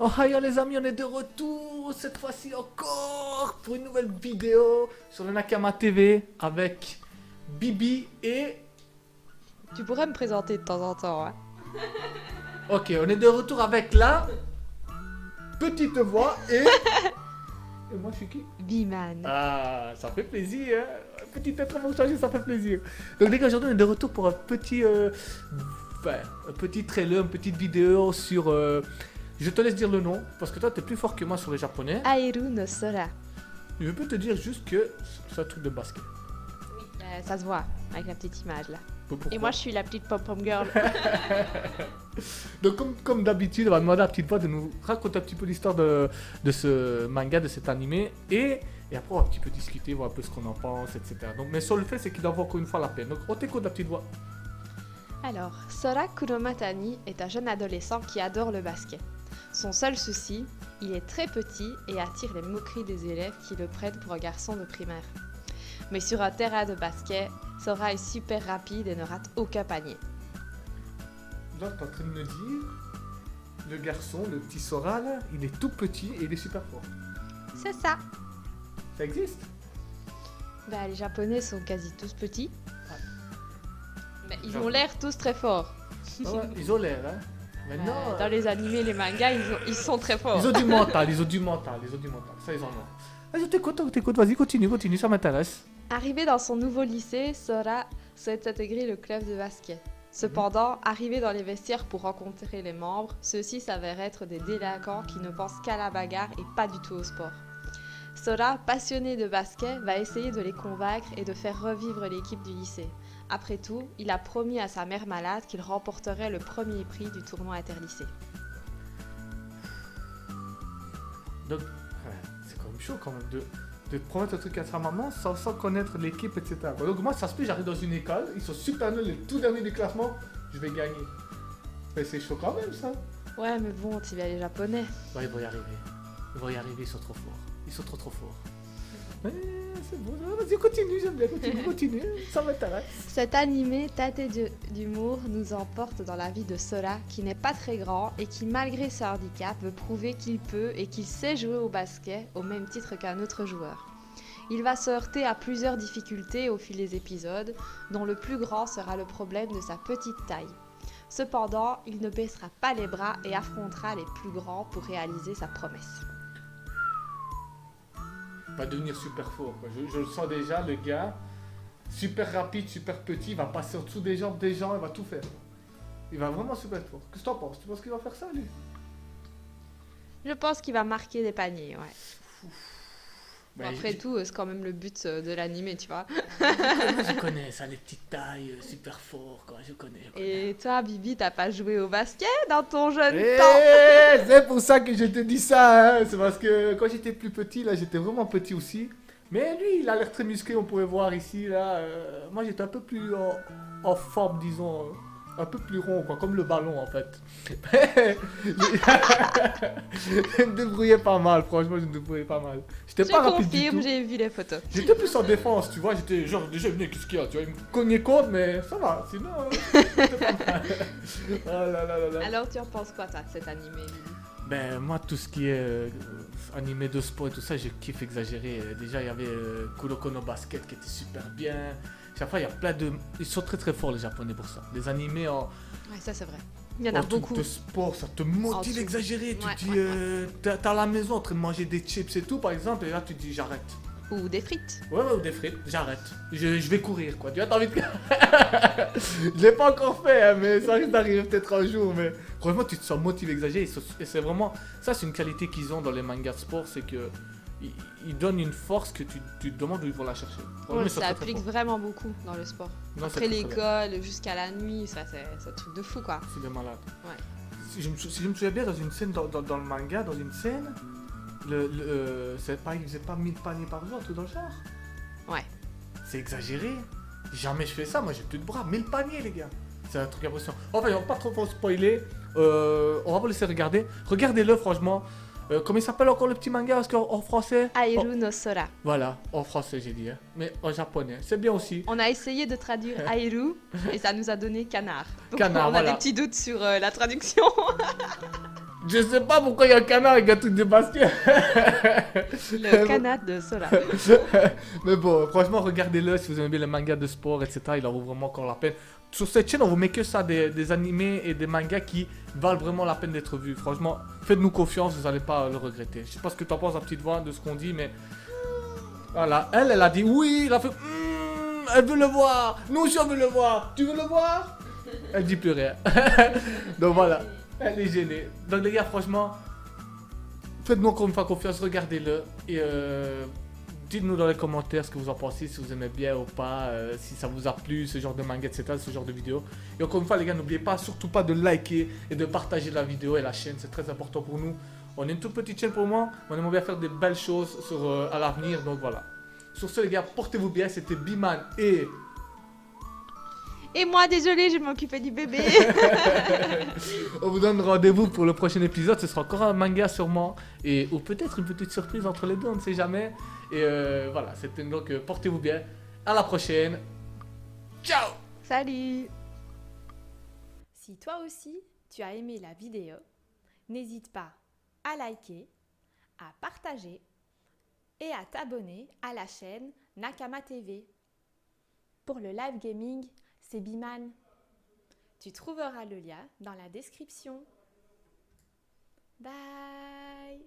Oh hi les amis, on est de retour cette fois-ci encore pour une nouvelle vidéo sur le Nakama TV avec Bibi et... Tu pourrais me présenter de temps en temps, hein. Ok, on est de retour avec la petite voix et... Et moi je suis qui? Biman. Ah, ça fait plaisir, hein. Petite intervention changée, ça fait plaisir. Donc les gars, aujourd'hui on est de retour pour un petit... un petit trailer, une petite vidéo sur... Je te laisse dire le nom, parce que toi t'es plus fort que moi sur les japonais. Airu no Sora. Je peux te dire juste que c'est un truc de basket. Ça se voit avec la petite image là. Pourquoi? Et moi je suis la petite pom-pom girl. Donc comme d'habitude, on va demander à la petite voix de nous raconter un petit peu l'histoire de ce manga, de cet animé. Et après on va un petit peu discuter, voir un peu ce qu'on en pense, etc. Donc, mais sur le fait, c'est qu'il en vaut encore une fois la peine. Donc on t'écoute la petite voix. Alors, Sora Kuromatani est un jeune adolescent qui adore le basket. Son seul souci, il est très petit et attire les moqueries des élèves qui le prennent pour un garçon de primaire. Mais sur un terrain de basket, Sora est super rapide et ne rate aucun panier. Là, t'es en train de me dire, le garçon, le petit Sora là, il est tout petit et il est super fort. C'est ça. Ça existe? Bah, les Japonais sont quasi tous petits. Ouais. Mais ils ont l'air tous très forts. Ah ouais, ils ont l'air, hein. Maintenant, Dans les animés, les mangas, ils sont très forts. ils ont du mental, ils ont du mental. Ça, ils en ont. Vas-y, t'écoute, vas-y, continue, ça m'intéresse. Arrivé dans son nouveau lycée, Sora souhaite intégrer le club de basket. Cependant, arrivé dans les vestiaires pour rencontrer les membres, ceux-ci s'avèrent être des délinquants qui ne pensent qu'à la bagarre et pas du tout au sport. Sora, passionné de basket, va essayer de les convaincre et de faire revivre l'équipe du lycée. Après tout, il a promis à sa mère malade qu'il remporterait le premier prix du tournoi interlycée. Donc, c'est quand même chaud quand même de promettre un truc à sa maman sans connaître l'équipe, etc. Donc moi, ça se peut, j'arrive dans une école, ils sont super nuls, les tout derniers du classement, je vais gagner. Mais c'est chaud quand même, ça. Ouais, mais bon, tu vas les Japonais. Ouais, ils vont y arriver, ils sont trop forts. Ils sont trop forts. Mais c'est bon, vas-y, continue, j'aime bien, continue, ça m'intéresse. Cet animé tâté d'humour nous emporte dans la vie de Sora, qui n'est pas très grand et qui, malgré ce handicap, veut prouver qu'il peut et qu'il sait jouer au basket au même titre qu'un autre joueur. Il va se heurter à plusieurs difficultés au fil des épisodes, dont le plus grand sera le problème de sa petite taille. Cependant, il ne baissera pas les bras et affrontera les plus grands pour réaliser sa promesse. Va devenir super fort, quoi. Je le sens déjà, le gars, super rapide, super petit, il va passer en dessous des jambes des gens, il va tout faire. Il va vraiment super fort. Qu'est-ce que t'en penses? Tu penses qu'il va faire ça, lui? Je pense qu'il va marquer des paniers, ouais. Ben, Après tout, c'est quand même le but de l'animé, tu vois. je connais ça, les petites tailles, super fort, quoi, je connais. Et toi, Bibi, t'as pas joué au basket dans ton jeune Eh, temps? c'est pour ça que je te dis ça, hein. C'est parce que quand j'étais plus petit, là, j'étais vraiment petit aussi. Mais lui, il a l'air très musclé, on pouvait voir ici, là. Moi, j'étais un peu plus en forme, disons, un peu plus rond, quoi, comme le ballon, en fait. Je me débrouillais pas mal, franchement, je me débrouillais pas mal. J'étais Je pas rapide du confirme, tout. j'ai vu les photos. J'étais plus en défense, tu vois, j'étais genre, déjà, venez, qu'est-ce qu'il y a, tu vois, il me cognait contre, mais ça va, sinon, c'était pas mal. Oh là là là là. Alors, tu en penses quoi, toi, de cet animé, Bibi? Ben, moi, tout ce qui est animé de sport et tout ça, je kiffe exagérer. Déjà, il y avait Kuroko no Basket qui était super bien. Chaque fois, il y a plein de... Ils sont très très forts, les Japonais, pour ça. Les animés en... Ouais, ça, c'est vrai. Il y en a truc beaucoup. de sport, ça te motive dessous. à exagérer. Tu Ouais, te dis, ouais, t'es à la maison en train de manger des chips et tout, par exemple, et là, tu te dis, j'arrête. Ou des frites. Ouais, ou des frites, j'arrête. Je vais courir, quoi. Tu vois, t'as envie de... Je l'ai pas encore fait, hein, mais ça risque d'arriver peut-être un jour. Mais franchement, tu te sens motivé, exagéré. Et c'est vraiment... Ça, c'est une qualité qu'ils ont dans les mangas de sport, c'est que... Ils donnent une force que tu te demandes où ils vont la chercher. Franchement, Ouais, ils sont ça très, très applique forts. vraiment beaucoup dans le sport. Non, c'est Après très, très bien. l'école, jusqu'à la nuit, ça, c'est un truc de fou, quoi. C'est des malades. Ouais. Si je me souviens bien, dans une scène, dans le manga, dans une scène, c'est pas, il faisait pas 1000 paniers par jour, un truc dans le genre. Ouais. C'est exagéré. Jamais je fais ça, moi j'ai plus de bras. 1000 paniers, les gars. C'est un truc impressionnant. Enfin, on va pas trop spoiler. On va vous laisser regarder. Regardez-le, franchement. Comment il s'appelle encore le petit manga? Parce qu'en français. Airu no Sora. Voilà, en français j'ai dit, hein. Mais en japonais. C'est bien aussi. On a essayé de traduire Airu et ça nous a donné canard. Donc Canard, on a voilà. des petits doutes sur la traduction. Je sais pas pourquoi il y a un canard avec un truc de basket. Le canard de Sola. Mais bon, franchement, regardez-le si vous aimez bien les mangas de sport, etc. Il en vaut vraiment encore la peine. Sur cette chaîne, on vous met que ça, des animés et des mangas qui valent vraiment la peine d'être vus. Franchement, faites-nous confiance, vous n'allez pas le regretter. Je sais pas ce que tu en penses, la petite voix, de ce qu'on dit, mais voilà. Elle a dit oui, elle a fait elle veut le voir. Nous aussi, on veut le voir. Tu veux le voir? Elle dit plus rien. Donc voilà, elle est gênée. Donc les gars, franchement, faites-nous encore une fois confiance, regardez-le et dites-nous dans les commentaires ce que vous en pensez, si vous aimez bien ou pas, si ça vous a plu, ce genre de manga, etc., ce genre de vidéo. Et encore une fois les gars, n'oubliez pas, surtout pas de liker et de partager la vidéo et la chaîne, c'est très important pour nous. On est une toute petite chaîne pour moi, on aimerait bien faire des belles choses à l'avenir, donc voilà. Sur ce les gars, portez-vous bien, c'était Biman et... Et moi, désolé, je m'occupais du bébé. On vous donne rendez-vous pour le prochain épisode. Ce sera encore un manga sûrement. Ou peut-être une petite surprise entre les deux, on ne sait jamais. Et voilà, c'était donc portez-vous bien. À la prochaine. Ciao. Salut. Si toi aussi, tu as aimé la vidéo, n'hésite pas à liker, à partager et à t'abonner à la chaîne Nakama TV. Pour le live gaming, c'est Biman. Tu trouveras le lien dans la description. Bye!